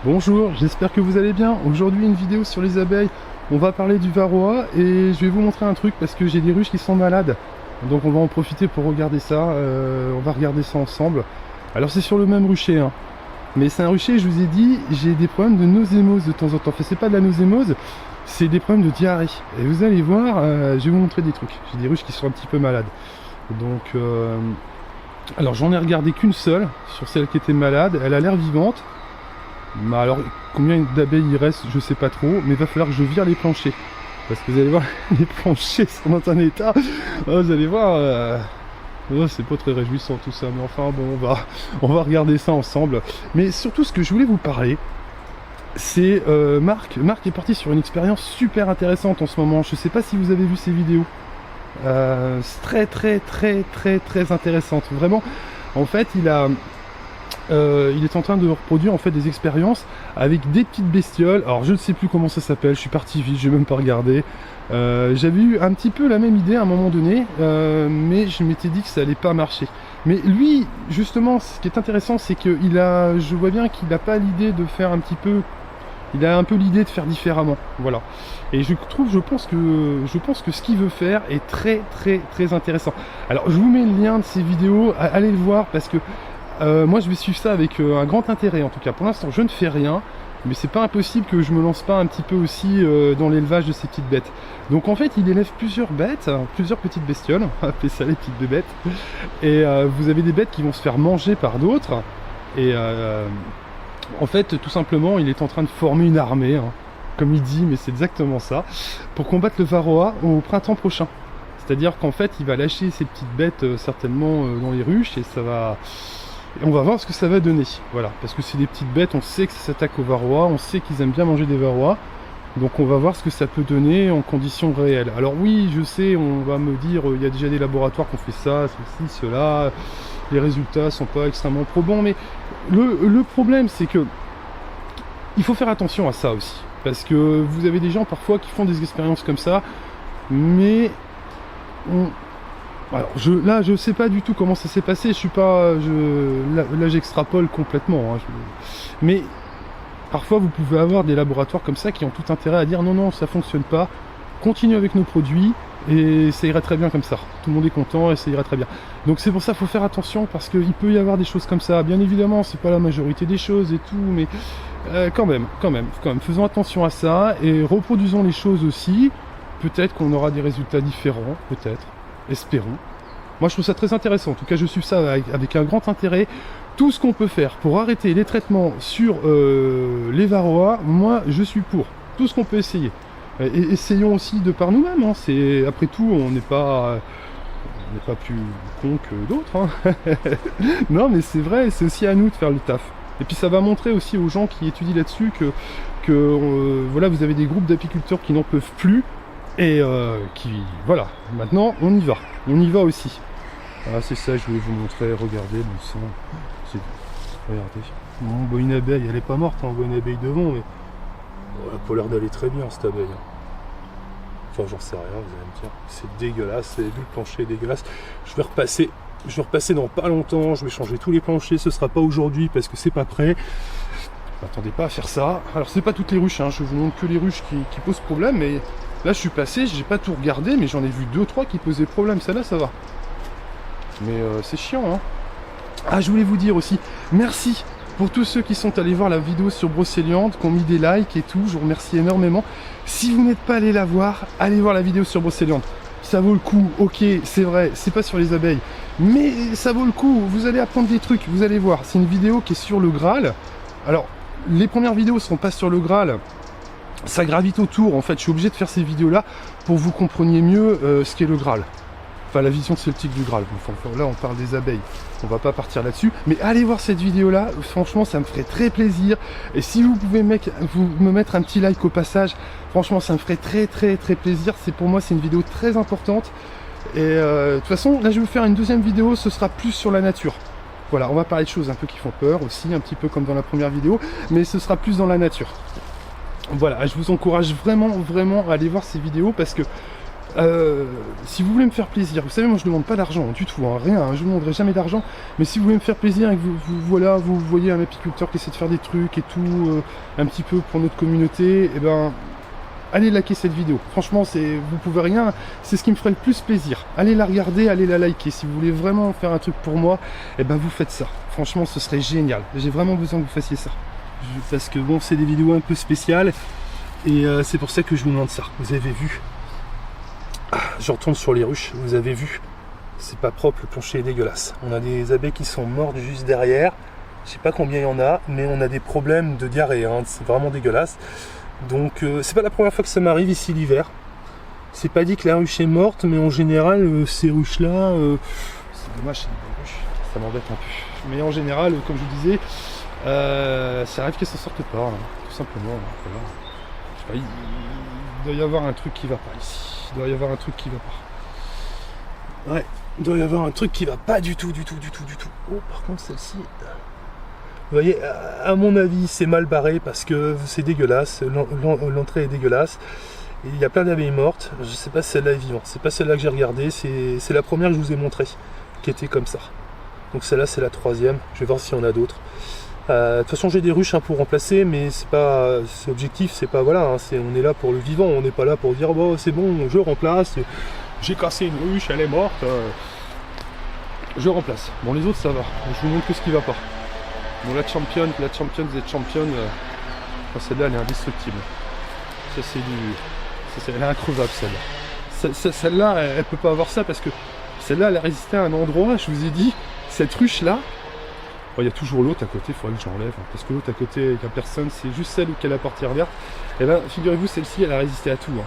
Bonjour, j'espère que vous allez bien. Aujourd'hui une vidéo sur les abeilles. On va parler du varroa et je vais vous montrer un truc parce que j'ai des ruches qui sont malades. Donc on va en profiter pour regarder ça. On va regarder ça ensemble. Alors c'est sur le même rucher, hein. Mais c'est un rucher, je vous ai dit, j'ai des problèmes de nausémose de temps en temps. Enfin, c'est pas de la nausémose, c'est des problèmes de diarrhée. Et vous allez voir, je vais vous montrer des trucs. J'ai des ruches qui sont un petit peu malades. Donc, alors j'en ai regardé qu'une seule sur celle qui était malade. Elle a l'air vivante. Mais alors, combien d'abeilles il reste, je sais pas trop, mais il va falloir que je vire les planchers. Parce que vous allez voir, les planchers sont dans un état, vous allez voir, c'est pas très réjouissant tout ça, mais enfin bon, on va regarder ça ensemble. Mais surtout, ce que je voulais vous parler, c'est Marc. Marc est parti sur une expérience super intéressante en ce moment. Je sais pas si vous avez vu ses vidéos. C'est très intéressante. Vraiment, en fait, il est en train de reproduire en fait des expériences avec des petites bestioles. Alors je ne sais plus comment ça s'appelle, je suis parti vite, j'ai même pas regardé. J'avais eu un petit peu la même idée à un moment donné, mais je m'étais dit que ça allait pas marcher. Mais lui, justement, ce qui est intéressant, c'est que je vois bien qu'il n'a pas l'idée de faire un petit peu. Il a un peu l'idée de faire différemment, voilà. Et je pense que ce qu'il veut faire est très intéressant. Alors je vous mets le lien de ces vidéos, allez le voir parce que moi je vais suivre ça avec un grand intérêt en tout cas. Pour l'instant je ne fais rien, mais c'est pas impossible que je me lance pas un petit peu aussi dans l'élevage de ces petites bêtes. Donc en fait il élève plusieurs bêtes, plusieurs petites bestioles, on va appeler ça les petites bébêtes. Et vous avez des bêtes qui vont se faire manger par d'autres. Et en fait tout simplement il est en train de former une armée, hein, comme il dit, mais c'est exactement ça, pour combattre le varroa au printemps prochain. C'est-à-dire qu'en fait il va lâcher ces petites bêtes certainement dans les ruches et ça va... Et on va voir ce que ça va donner, voilà, parce que c'est des petites bêtes, on sait que ça s'attaque aux varrois, on sait qu'ils aiment bien manger des varrois, donc on va voir ce que ça peut donner en conditions réelles. Alors oui, je sais, on va me dire, il y a déjà des laboratoires qui ont fait ça, ceci, cela, les résultats sont pas extrêmement probants, mais le problème c'est que il faut faire attention à ça aussi, parce que vous avez des gens parfois qui font des expériences comme ça, mais alors là je sais pas du tout comment ça s'est passé, je suis pas, là j'extrapole complètement, hein, mais parfois vous pouvez avoir des laboratoires comme ça qui ont tout intérêt à dire non ça fonctionne pas, continue avec nos produits et ça ira très bien comme ça, tout le monde est content et ça ira très bien. Donc c'est pour ça qu'il faut faire attention parce qu'il peut y avoir des choses comme ça, bien évidemment c'est pas la majorité des choses et tout, mais quand même, faisons attention à ça et reproduisons les choses aussi, peut-être qu'on aura des résultats différents, peut-être. Espérons. Moi je trouve ça très intéressant, en tout cas je suis ça avec un grand intérêt. Tout ce qu'on peut faire pour arrêter les traitements sur les varroas, moi je suis pour. Tout ce qu'on peut essayer. Et essayons aussi de par nous-mêmes, hein. Après tout on n'est pas plus con que d'autres, hein. Non mais c'est vrai, c'est aussi à nous de faire le taf. Et puis ça va montrer aussi aux gens qui étudient là-dessus que voilà, vous avez des groupes d'apiculteurs qui n'en peuvent plus. Et voilà, maintenant on y va aussi. Ah, c'est ça, je voulais vous montrer, regardez le sang. Regardez. Bon, une abeille, elle est pas morte, hein, on voit une abeille devant, mais elle a pas l'air d'aller très bien cette abeille. Enfin, j'en sais rien, vous allez me dire. C'est dégueulasse, vous avez vu, le plancher est dégueulasse. Je vais repasser dans pas longtemps, je vais changer tous les planchers, ce sera pas aujourd'hui parce que c'est pas prêt. Attendez pas à faire ça. Alors c'est pas toutes les ruches, hein, je vous montre que les ruches qui posent problème, mais là je suis passé, j'ai pas tout regardé, mais j'en ai vu 2-3 qui posaient problème, celle-là ça va. Mais c'est chiant, hein. Ah, je voulais vous dire aussi, merci pour tous ceux qui sont allés voir la vidéo sur Brocéliande, qui ont mis des likes et tout, je vous remercie énormément. Si vous n'êtes pas allé la voir, allez voir la vidéo sur Brocéliande. Ça vaut le coup, ok, c'est vrai, c'est pas sur les abeilles, mais ça vaut le coup, vous allez apprendre des trucs, vous allez voir. C'est une vidéo qui est sur le Graal. Alors, les premières vidéos seront pas sur le Graal, ça gravite autour, en fait, je suis obligé de faire ces vidéos-là pour que vous compreniez mieux ce qu'est le Graal. Enfin, la vision celtique du Graal. Enfin, là, on parle des abeilles. On va pas partir là-dessus. Mais allez voir cette vidéo-là. Franchement, ça me ferait très plaisir. Et si vous pouvez me mettre un petit like au passage, franchement, ça me ferait très plaisir. Pour moi, c'est une vidéo très importante. Et de toute façon, là, je vais vous faire une deuxième vidéo. Ce sera plus sur la nature. Voilà, on va parler de choses un peu qui font peur aussi, un petit peu comme dans la première vidéo. Mais ce sera plus dans la nature. Voilà, je vous encourage vraiment à aller voir ces vidéos parce que si vous voulez me faire plaisir, vous savez, moi je demande pas d'argent du tout, hein, rien, hein, je ne demanderai jamais d'argent, mais si vous voulez me faire plaisir et que voilà, vous voyez un apiculteur qui essaie de faire des trucs et tout, un petit peu pour notre communauté, et ben allez liker cette vidéo. Franchement, vous pouvez rien, c'est ce qui me ferait le plus plaisir. Allez la regarder, allez la liker. Si vous voulez vraiment faire un truc pour moi, et ben vous faites ça. Franchement, ce serait génial. J'ai vraiment besoin que vous fassiez ça. Parce que bon, c'est des vidéos un peu spéciales et c'est pour ça que je vous demande ça. Vous avez vu, je retourne sur les ruches, vous avez vu, c'est pas propre, le plancher est dégueulasse. On a des abeilles qui sont mortes juste derrière. Je sais pas combien il y en a, mais on a des problèmes de diarrhée, hein. C'est vraiment dégueulasse. Donc c'est pas la première fois que ça m'arrive ici l'hiver. C'est pas dit que la ruche est morte, mais en général ces ruches là, c'est dommage, c'est une belle ruche, ça m'embête un peu. Mais en général, comme je vous disais, ça arrive qu'elles s'en sortent pas, hein, tout simplement. Voilà. Je sais pas, il doit y avoir un truc qui va pas ici. Il doit y avoir un truc qui va pas. Ouais, il doit y avoir un truc qui va pas du tout. Oh, par contre celle-ci. Vous voyez, à mon avis, c'est mal barré parce que c'est dégueulasse, l'entrée est dégueulasse. Et il y a plein d'abeilles mortes, je sais pas si celle-là est vivante, c'est pas celle-là que j'ai regardée, c'est la première que je vous ai montrée, qui était comme ça. Donc celle-là, c'est la troisième, je vais voir s'il y en a d'autres. De toute façon, j'ai des ruches pour remplacer, mais c'est objectif, c'est pas, voilà, hein, on est là pour le vivant, on n'est pas là pour dire, bon, c'est bon, je remplace, j'ai cassé une ruche, elle est morte, je remplace. Bon, les autres, ça va, je vous montre que ce qui va pas. Bon, la championne, celle-là elle est indestructible. Ça elle est increvable celle-là. Celle-là elle peut pas avoir ça parce que celle-là elle a résisté à un endroit, je vous ai dit, cette ruche là, il y a toujours l'autre à côté, il faudrait que j'enlève, hein, parce que l'autre à côté il n'y a personne, c'est juste celle qui a la portière verte. Et ben figurez-vous, celle-ci elle a résisté à tout. Hein.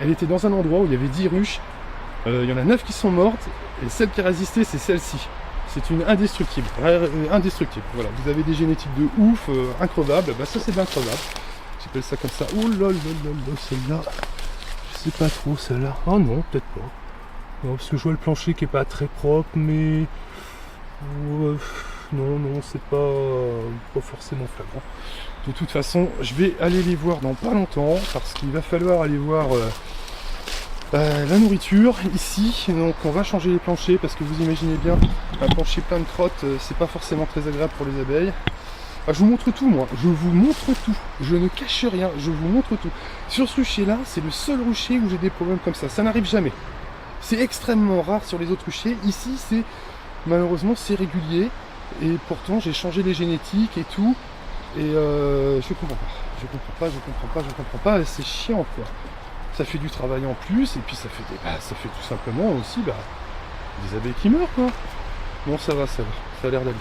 Elle était dans un endroit où il y avait 10 ruches, il y en a 9 qui sont mortes, et celle qui a résisté c'est celle-ci. C'est une indestructible, indestructible. Voilà, vous avez des génétiques de ouf, increvables. Bah ça c'est de l'increvable. J'appelle ça comme ça. Oh là là là là, celle-là. Je sais pas trop celle-là. Oh non, peut-être pas. Non, parce que je vois le plancher qui est pas très propre, mais non, c'est pas forcément flagrant. De toute façon, je vais aller les voir dans pas longtemps, parce qu'il va falloir aller voir. La nourriture ici, donc on va changer les planchers parce que vous imaginez bien, un plancher plein de crottes, c'est pas forcément très agréable pour les abeilles. Je vous montre tout moi, je vous montre tout, je ne cache rien, je vous montre tout. Sur ce rucher là, c'est le seul rucher où j'ai des problèmes comme ça n'arrive jamais. C'est extrêmement rare sur les autres ruchers, ici c'est malheureusement c'est régulier et pourtant j'ai changé les génétiques et tout et je comprends pas, c'est chiant quoi. Ça fait du travail en plus, et puis ça fait tout simplement aussi des abeilles qui meurent quoi. Bon ça va, ça a l'air d'aller.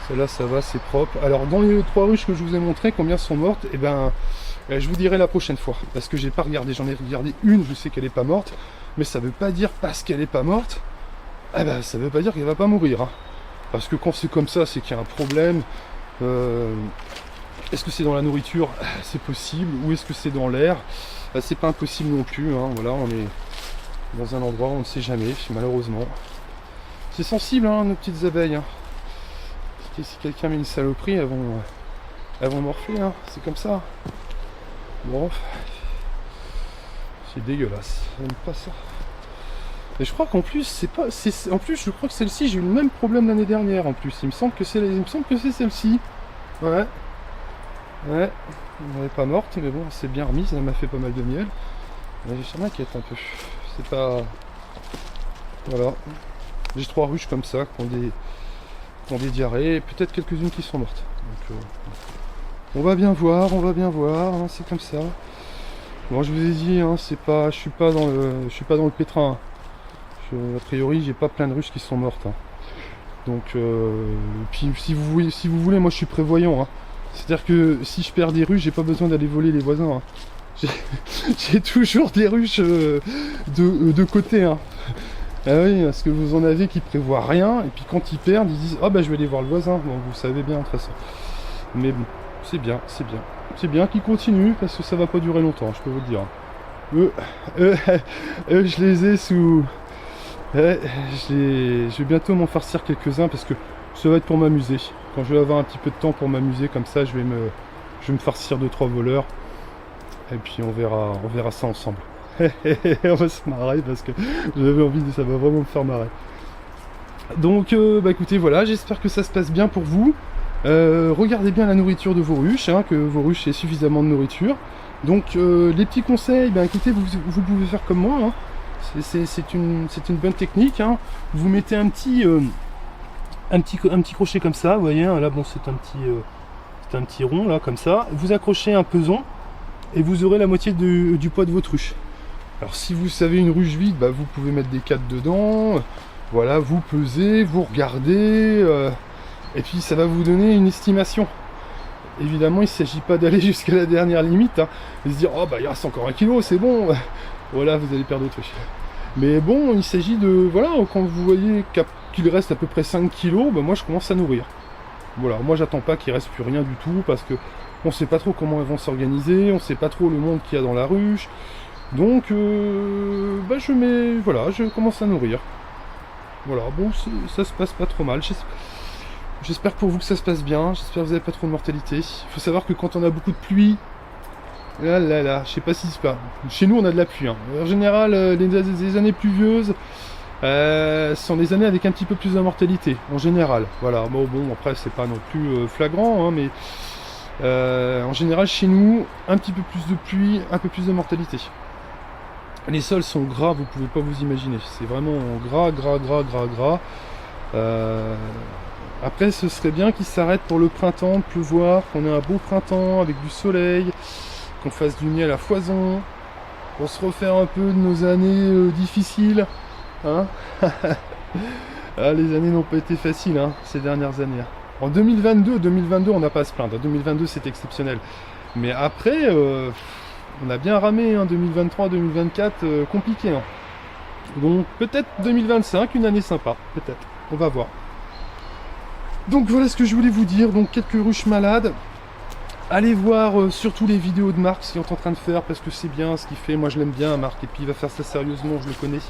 Celle-là ça va, c'est propre. Alors dans les 3 ruches que je vous ai montré, combien sont mortes, et je vous dirai la prochaine fois. Parce que j'ai pas regardé, j'en ai regardé une, je sais qu'elle est pas morte, mais ça veut pas dire parce qu'elle est pas morte, ça veut pas dire qu'elle va pas mourir. Hein. Parce que quand c'est comme ça, c'est qu'il y a un problème. Est-ce que c'est dans la nourriture? C'est possible. Ou est-ce que c'est dans l'air? C'est pas impossible non plus, hein. Voilà, on est dans un endroit où on ne sait jamais, malheureusement. C'est sensible, hein, nos petites abeilles. Hein. Si quelqu'un met une saloperie, elles vont morfler, hein. C'est comme ça. Bon, c'est dégueulasse. J'aime pas ça. Et je crois qu'en plus, en plus, je crois que celle-ci, j'ai eu le même problème l'année dernière. En plus, il me semble que c'est celle-ci. Ouais. Ouais. Elle n'est pas morte, mais bon, c'est bien remise, elle m'a fait pas mal de miel. Mais je m'inquiète un peu. C'est pas. Voilà. J'ai 3 ruches comme ça qui ont des diarrhées, et peut-être quelques-unes qui sont mortes. Donc, on va bien voir, hein, c'est comme ça. Bon, je vous ai dit, hein, je suis pas dans le pétrin. A priori, j'ai pas plein de ruches qui sont mortes. Hein. Donc, puis si vous voulez, moi je suis prévoyant. Hein. C'est-à-dire que si je perds des ruches, j'ai pas besoin d'aller voler les voisins. Hein. J'ai toujours des ruches de côté. Hein. Ah oui, parce que vous en avez qui prévoient rien, et puis quand ils perdent, ils disent « Ah bah je vais aller voir le voisin ». Donc vous savez bien de toute façon. Mais bon, c'est bien. C'est bien qu'ils continuent, parce que ça va pas durer longtemps, je peux vous le dire. Je les ai sous... je vais bientôt m'en farcir quelques-uns, parce que ça va être pour m'amuser. Quand je vais avoir un petit peu de temps pour m'amuser comme ça, je vais me farcir 2-3 voleurs. Et puis on verra ça ensemble. On va se marrer parce que j'avais envie de ça va vraiment me faire marrer. Donc bah écoutez voilà, j'espère que ça se passe bien pour vous. Regardez bien la nourriture de vos ruches, hein, que vos ruches aient suffisamment de nourriture. Donc les petits conseils, ben écoutez, vous pouvez faire comme moi, hein. C'est une bonne technique, hein. Vous mettez un petit crochet comme ça, vous voyez, hein, là bon c'est un petit rond là comme ça. Vous accrochez un peson et vous aurez la moitié du poids de votre ruche. Alors si vous savez une ruche vide, bah, vous pouvez mettre des cadres dedans, voilà, vous pesez, vous regardez, et puis ça va vous donner une estimation. Évidemment, il ne s'agit pas d'aller jusqu'à la dernière limite, hein, et se dire oh bah il reste encore 1 kilo, c'est bon, voilà, vous allez perdre votre ruche. Mais bon, il s'agit de, voilà, quand vous voyez qu'il reste à peu près 5 kilos, bah moi je commence à nourrir. Voilà, moi j'attends pas qu'il reste plus rien du tout, parce que on sait pas trop comment elles vont s'organiser, on sait pas trop le monde qu'il y a dans la ruche. Donc, bah je commence à nourrir. Voilà, bon, ça se passe pas trop mal. J'espère pour vous que ça se passe bien, j'espère que vous n'avez pas trop de mortalité. Il faut savoir que quand on a beaucoup de pluie, là, je sais pas si c'est pas. Chez nous on a de la pluie, hein. En général, les années pluvieuses sont des années avec un petit peu plus de mortalité, en général. Voilà, bon après c'est pas non plus flagrant, hein, mais en général chez nous, un petit peu plus de pluie, un peu plus de mortalité. Les sols sont gras, vous pouvez pas vous imaginer. C'est vraiment gras. Après, ce serait bien qu'ils s'arrêtent pour le printemps, de pleuvoir, qu'on ait un beau printemps avec du soleil, qu'on fasse du miel à foison, pour se refaire un peu de nos années difficiles. Hein. Ah, les années n'ont pas été faciles, hein, ces dernières années. En 2022, on n'a pas à se plaindre. 2022, c'est exceptionnel. Mais après... on a bien ramé, hein, 2023-2024, compliqué. Hein. Donc peut-être 2025, une année sympa, peut-être. On va voir. Donc voilà ce que je voulais vous dire. Donc quelques ruches malades. Allez voir surtout les vidéos de Marc, ce qu'il est en train de faire, parce que c'est bien ce qu'il fait. Moi je l'aime bien, Marc, et puis il va faire ça sérieusement, je le connais.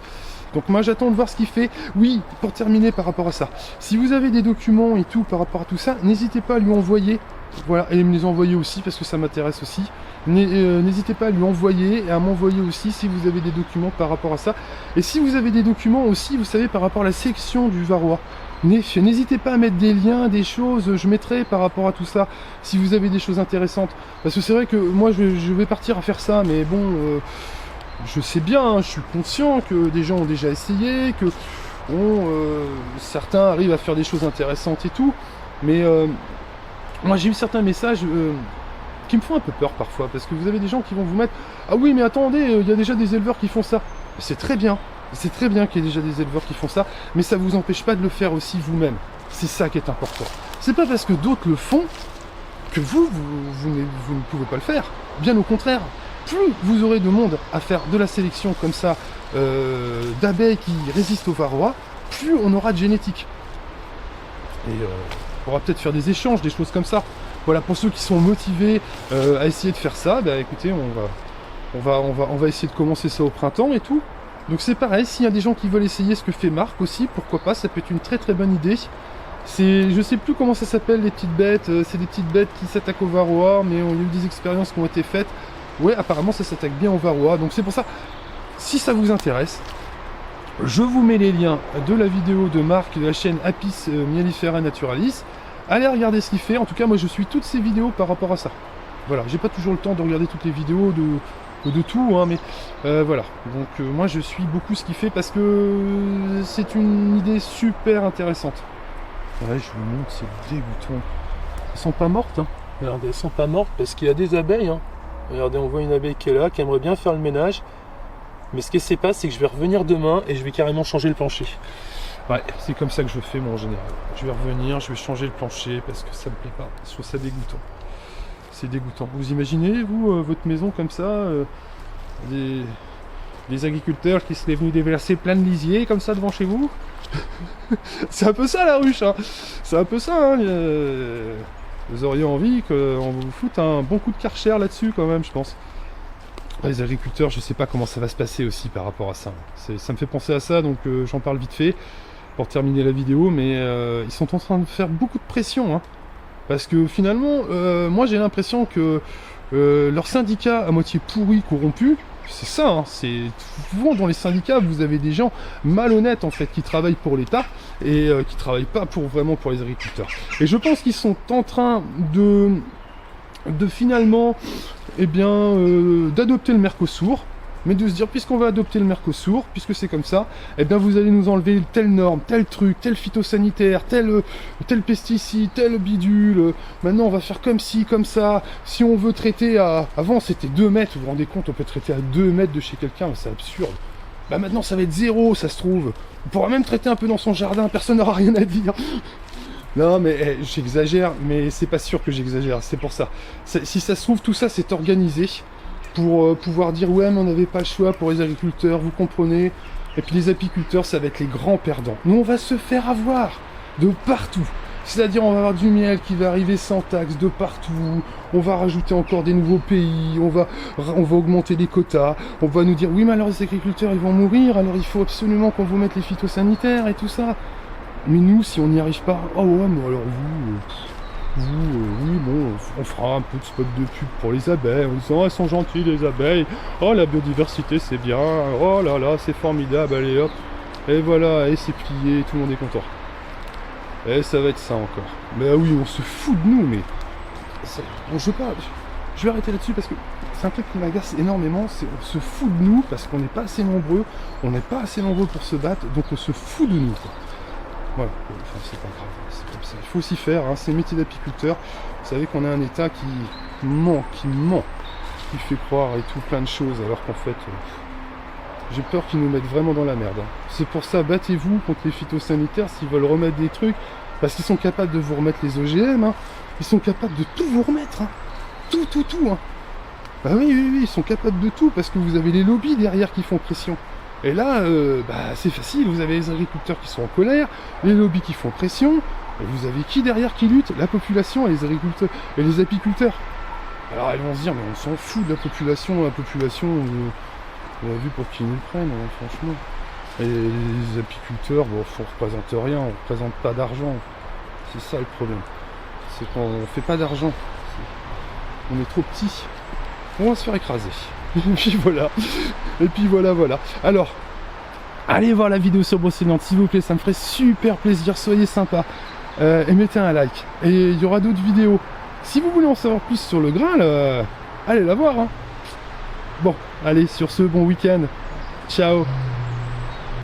Donc moi j'attends de voir ce qu'il fait. Oui, pour terminer par rapport à ça. Si vous avez des documents et tout par rapport à tout ça, n'hésitez pas à lui envoyer. Voilà, et me les envoyer aussi parce que ça m'intéresse aussi. N'hésitez pas à lui envoyer et à m'envoyer aussi si vous avez des documents par rapport à ça. Et si vous avez des documents aussi, vous savez, par rapport à la sélection du varroa. N'hésitez pas à mettre des liens, des choses, je mettrai par rapport à tout ça, si vous avez des choses intéressantes. Parce que c'est vrai que moi je vais partir à faire ça, mais bon, je sais bien, hein, je suis conscient que des gens ont déjà essayé, que bon, certains arrivent à faire des choses intéressantes et tout, mais moi j'ai eu certains messages qui me font un peu peur parfois, parce que vous avez des gens qui vont vous mettre « Ah oui, mais attendez, il y a déjà des éleveurs qui font ça ». C'est très bien qu'il y ait déjà des éleveurs qui font ça, mais ça ne vous empêche pas de le faire aussi vous-même. C'est ça qui est important. C'est pas parce que d'autres le font que vous ne pouvez pas le faire. Bien au contraire, plus vous aurez de monde à faire de la sélection comme ça, d'abeilles qui résistent au varroa, plus on aura de génétique. Et on pourra peut-être faire des échanges, des choses comme ça. Voilà, pour ceux qui sont motivés à essayer de faire ça, bah écoutez, on va essayer de commencer ça au printemps et tout. Donc c'est pareil, s'il y a des gens qui veulent essayer ce que fait Marc aussi, pourquoi pas, ça peut être une très très bonne idée. Je sais plus comment ça s'appelle, les petites bêtes, c'est des petites bêtes qui s'attaquent au varroa, mais il y a eu des expériences qui ont été faites. Ouais, apparemment ça s'attaque bien au varroa, donc c'est pour ça, si ça vous intéresse, je vous mets les liens de la vidéo de Marc de la chaîne Apis Mellifera Naturalis. Allez regarder ce qu'il fait, en tout cas moi je suis toutes ces vidéos par rapport à ça. Voilà, j'ai pas toujours le temps de regarder toutes les vidéos de tout, hein, mais voilà. Donc moi je suis beaucoup ce qu'il fait parce que c'est une idée super intéressante. Ouais, je vous montre, c'est dégoûtant. Elles sont pas mortes, hein. Regardez, elles sont pas mortes parce qu'il y a des abeilles, hein. Regardez, on voit une abeille qui est là, qui aimerait bien faire le ménage. Mais ce qui se passe, c'est que je vais revenir demain et je vais carrément changer le plancher. Ouais, c'est comme ça que je fais moi en général. Je vais revenir, je vais changer le plancher parce que ça me plaît pas. Je trouve ça dégoûtant. C'est dégoûtant. Vous imaginez, vous, votre maison comme ça, des agriculteurs qui seraient venus déverser plein de lisiers comme ça devant chez vous? C'est un peu ça la ruche, hein. C'est un peu ça, hein. Vous auriez envie qu'on vous foute un bon coup de Karcher là-dessus quand même, je pense. Les agriculteurs, je sais pas comment ça va se passer aussi par rapport à ça. Ça me fait penser à ça, donc j'en parle vite fait pour terminer la vidéo, mais ils sont en train de faire beaucoup de pression, hein, parce que finalement, moi j'ai l'impression que leur syndicat à moitié pourri, corrompu, c'est ça, hein, c'est souvent dans les syndicats, vous avez des gens malhonnêtes en fait qui travaillent pour l'État et qui travaillent pas vraiment pour les agriculteurs. Et je pense qu'ils sont en train de finalement, eh bien, d'adopter le Mercosur. Mais de se dire, puisqu'on va adopter le Mercosur, puisque c'est comme ça, eh bien vous allez nous enlever telle norme, tel truc, tel phytosanitaire, tel pesticide, tel bidule. Maintenant on va faire comme ci, comme ça. Si on veut traiter à... Avant c'était 2 mètres, vous vous rendez compte, on peut traiter à 2 mètres de chez quelqu'un, c'est absurde. Bah maintenant ça va être 0, ça se trouve. On pourra même traiter un peu dans son jardin, personne n'aura rien à dire. Non mais j'exagère, mais c'est pas sûr que j'exagère, c'est pour ça. Si ça se trouve, tout ça c'est organisé pour pouvoir dire ouais mais on n'avait pas le choix pour les agriculteurs, vous comprenez. Et puis les apiculteurs ça va être les grands perdants. Nous on va se faire avoir de partout. C'est-à-dire on va avoir du miel qui va arriver sans taxe de partout, on va rajouter encore des nouveaux pays, on va augmenter les quotas, on va nous dire oui mais alors les agriculteurs ils vont mourir, alors il faut absolument qu'on vous mette les phytosanitaires et tout ça. Mais nous si on n'y arrive pas, oh ouais mais alors oui, bon, on fera un peu de spot de pub pour les abeilles, en disant, elles sont gentilles les abeilles, oh la biodiversité c'est bien, oh là là, c'est formidable, allez hop, et voilà, et c'est plié, tout le monde est content. Et ça va être ça encore. Mais oui, on se fout de nous, mais... Bon, je vais arrêter là-dessus parce que c'est un truc qui m'agace énormément, c'est on se fout de nous parce qu'on n'est pas assez nombreux, on n'est pas assez nombreux pour se battre, donc on se fout de nous, quoi. Voilà, enfin, c'est pas grave, c'est comme ça. Il faut s'y faire, hein. C'est le métier d'apiculteur. Vous savez qu'on a un État qui ment, qui fait croire et tout plein de choses, alors qu'en fait, j'ai peur qu'ils nous mettent vraiment dans la merde. Hein. C'est pour ça, battez-vous contre les phytosanitaires s'ils veulent remettre des trucs, parce qu'ils sont capables de vous remettre les OGM, hein. Ils sont capables de tout vous remettre, hein. Tout, hein. Bah oui, ils sont capables de tout, parce que vous avez les lobbies derrière qui font pression. Et là, c'est facile, vous avez les agriculteurs qui sont en colère, les lobbies qui font pression, et vous avez qui derrière qui lutte? La population et les agriculteurs et les apiculteurs. Alors ils vont se dire, mais on s'en fout de la population, on a vu pour qui nous le prennent, hein, franchement. Et les apiculteurs, bon, on représente rien, on représente pas d'argent. C'est ça le problème. C'est qu'on fait pas d'argent. On est trop petits. On va se faire écraser. Et puis voilà. Alors, allez voir la vidéo sur Brosséliande, s'il vous plaît, ça me ferait super plaisir, soyez sympa. Et mettez un like. Et il y aura d'autres vidéos. Si vous voulez en savoir plus sur le Graal, allez la voir. Hein. Bon, allez, sur ce, bon week-end. Ciao.